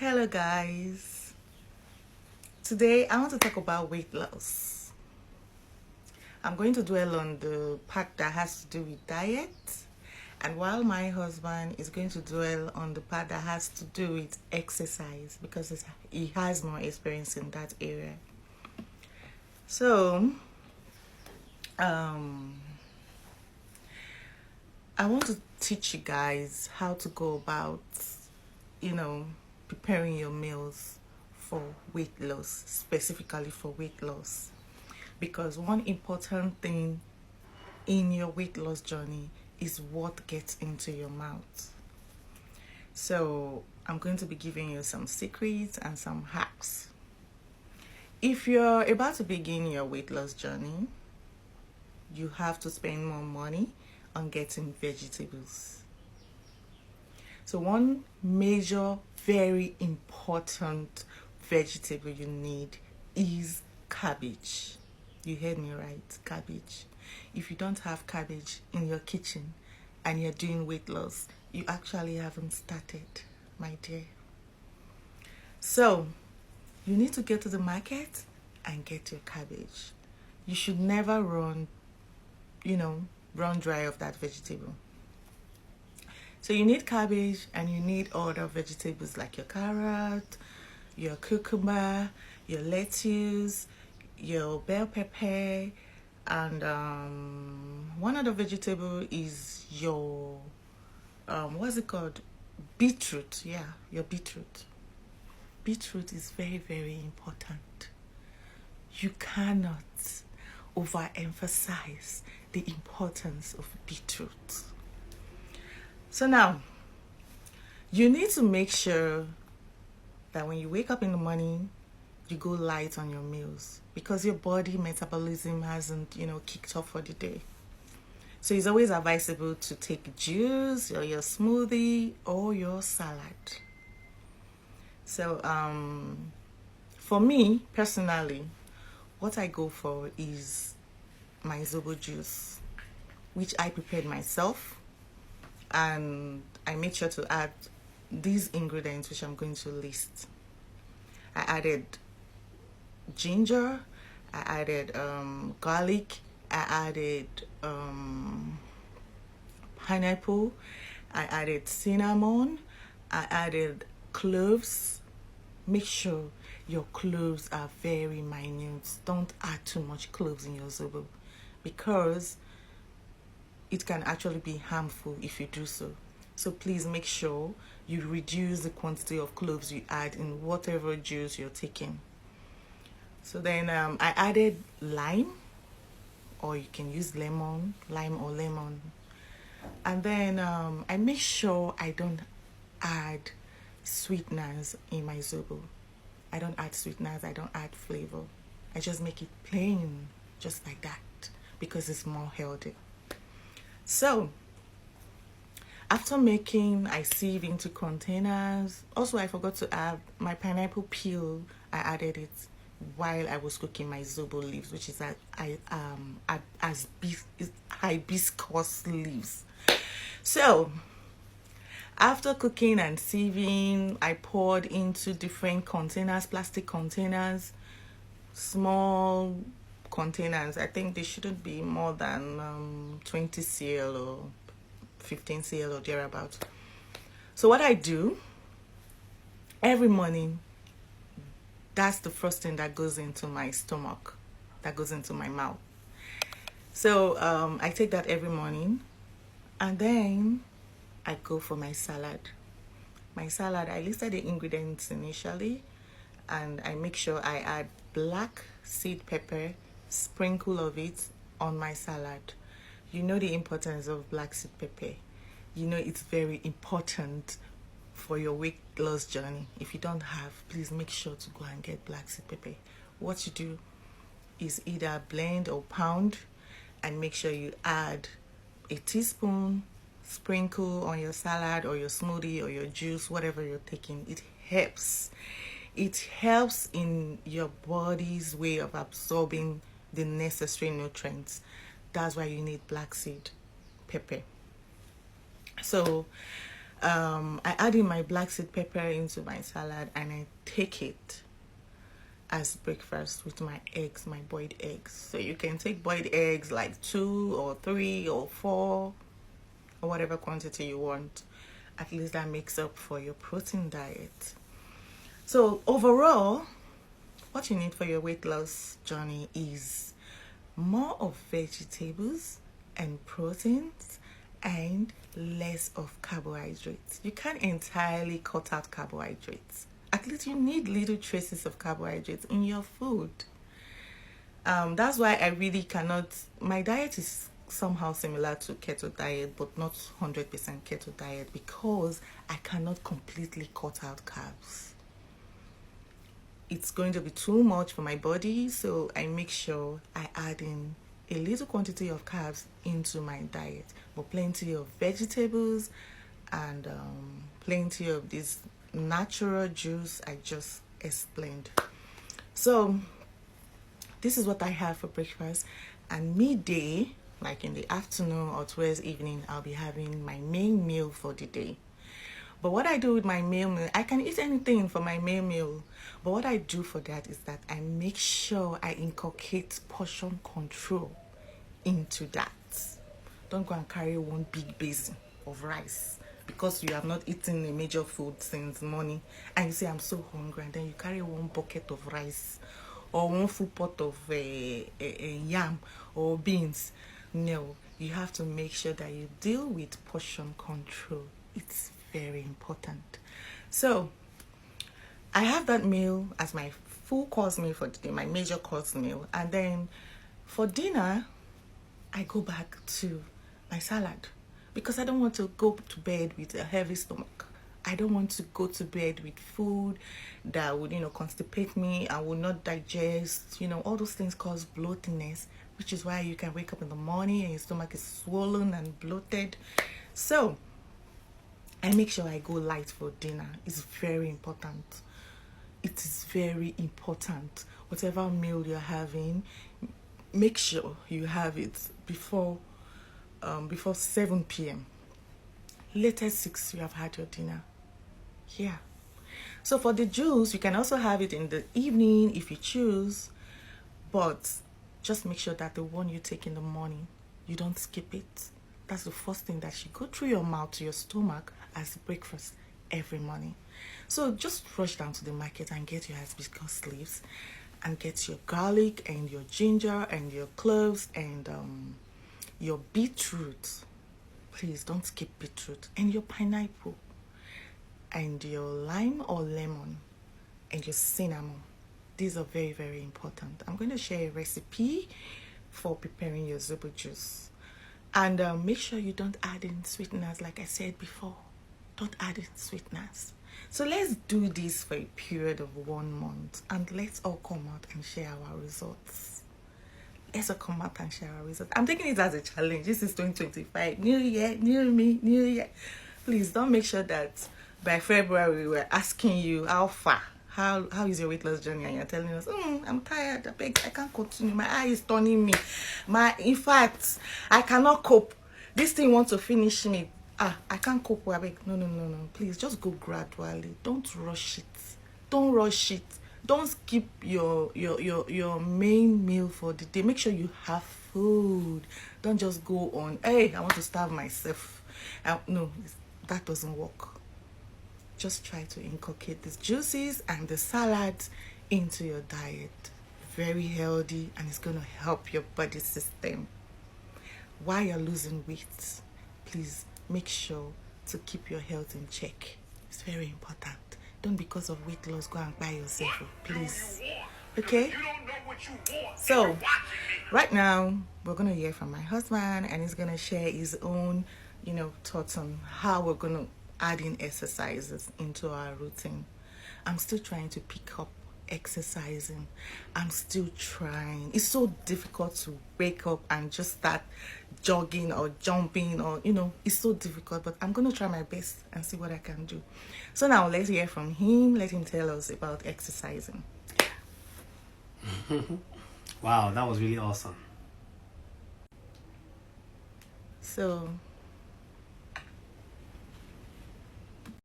Hello, guys. Today I want to talk about weight loss. I'm going to dwell on the part that has to do with diet, and while my husband is going to dwell on the part that has to do with exercise because he has more experience in that area. So, um, I want to teach you guys how to go about, you know, preparing your meals for weight loss, specifically for weight loss. Because one important thing in your weight loss journey is what gets into your mouth. So, I'm going to be giving you some secrets and some hacks. If you're about to begin your weight loss journey, you have to spend more money on getting vegetables. So one major, very important vegetable you need is cabbage. You heard me right, cabbage. If you don't have cabbage in your kitchen and you're doing weight loss, you actually haven't started, my dear. So you need to get to the market and get your cabbage. You should never run dry of that vegetable. So you need cabbage and you need other vegetables like your carrot, your cucumber, your lettuce, your bell pepper, and one other vegetable is your what's it called? Beetroot. Yeah, your beetroot. Beetroot is very, very important. You cannot overemphasize the importance of beetroot. So now, you need to make sure that when you wake up in the morning, you go light on your meals because your body metabolism hasn't, kicked off for the day. So it's always advisable to take juice or your smoothie or your salad. So for me personally, what I go for is my Zobo juice, which I prepared myself, and I made sure to add these ingredients which I'm going to list. I added ginger, I added garlic, I added pineapple, I added cinnamon, I added cloves. Make sure your cloves are very minute. Don't add too much cloves in your Zobo because it can actually be harmful if you do so. So please make sure you reduce the quantity of cloves you add in whatever juice you're taking. So then I added lime, or you can use lime or lemon. And then I make sure I don't add sweeteners in my Zobo. I don't add sweeteners, I don't add flavor. I just make it plain, just like that, because it's more healthy. So, after making, I sieve into containers. Also, I forgot to add my pineapple peel. I added it while I was cooking my Zobo leaves, which is hibiscus leaves. So, after cooking and sieving, I poured into different containers, plastic containers, small containers. I think they shouldn't be more than 20 cl or 15 cl or thereabouts. So what I do every morning, that's the first thing that goes into my stomach, that goes into my mouth. So I take that every morning, and then I go for my salad. My salad, I listed the ingredients initially, and I make sure I add black seed pepper, sprinkle of it on my salad. You know the importance of black seed pepper. You know it's very important for your weight loss journey. If you don't have, please make sure to go and get black seed pepper. What you do is either blend or pound, and make sure you add a teaspoon, sprinkle on your salad or your smoothie or your juice, whatever you're taking. It helps. It helps in your body's way of absorbing the necessary nutrients. That's why you need black seed pepper. So I add in my black seed pepper into my salad, and I take it as breakfast with my eggs, my boiled eggs. So you can take boiled eggs like 2 or 3 or 4 or whatever quantity you want. At least that makes up for your protein diet. So overall, what you need for your weight loss journey is more of vegetables and proteins and less of carbohydrates. You can't entirely cut out carbohydrates. At least you need little traces of carbohydrates in your food. That's why I really cannot, my diet is somehow similar to keto diet, but not 100% keto diet, because I cannot completely cut out carbs. It's going to be too much for my body, so I make sure I add in a little quantity of carbs into my diet, but plenty of vegetables and plenty of this natural juice I just explained. So this is what I have for breakfast, and midday, like in the afternoon or towards evening, I'll be having my main meal for the day. But what I do with my meal, I can eat anything for my main meal. But what I do for that is that I make sure I inculcate portion control into that. Don't go and carry one big basin of rice because you have not eaten a major food since morning, and you say, I'm so hungry, and then you carry one bucket of rice or one full pot of yam or beans. No, you have to make sure that you deal with portion control. It's very important. So I have that meal as my full course meal for the day, my major course meal, and then for dinner I go back to my salad, because I don't want to go to bed with a heavy stomach. I don't want to go to bed with food that would, constipate me and will not digest. All those things cause bloatiness, which is why you can wake up in the morning and your stomach is swollen and bloated. So I make sure I go light for dinner. It's very important. It is very important. Whatever meal you're having, make sure you have it before 7 p.m. Latest 6, you have had your dinner. Yeah. So for the juice, you can also have it in the evening if you choose, but just make sure that the one you take in the morning, you don't skip it. That's the first thing that should go through your mouth to your stomach as breakfast every morning. So just rush down to the market and get your hibiscus leaves, and get your garlic and your ginger and your cloves and your beetroot. Please don't skip beetroot, and your pineapple and your lime or lemon and your cinnamon. These are very, very important. I'm going to share a recipe for preparing your zobo juice. And make sure you don't add in sweeteners, like I said before. Don't add in sweeteners. So let's do this for a period of 1 month, and let's all come out and share our results. Let's all come out and share our results. I'm taking it as a challenge. This is 2025. New year, new me, new year. Please don't make sure that by February we're asking you how far. How is your weight loss journey? And you're telling us, I'm tired, I can't continue. My eye is turning me. In fact, I cannot cope. This thing wants to finish me. I can't cope. No. Please, just go gradually. Don't rush it. Don't rush it. Don't skip your main meal for the day. Make sure you have food. Don't just go on, hey, I want to starve myself. No, that doesn't work. Just try to inculcate these juices and the salads into your diet. Very healthy, and it's going to help your body system. While you're losing weight, please make sure to keep your health in check. It's very important. Don't, because of weight loss, go and buy yourself, please. Okay? So right now we're going to hear from my husband, and he's going to share his own thoughts on how we're going to add in exercises into our routine. I'm still trying to pick up exercising. I'm still trying. It's so difficult to wake up and just start jogging or jumping, or it's so difficult, but I'm going to try my best and see what I can do. So now let's hear from him. Let him tell us about exercising. Wow, that was really awesome. So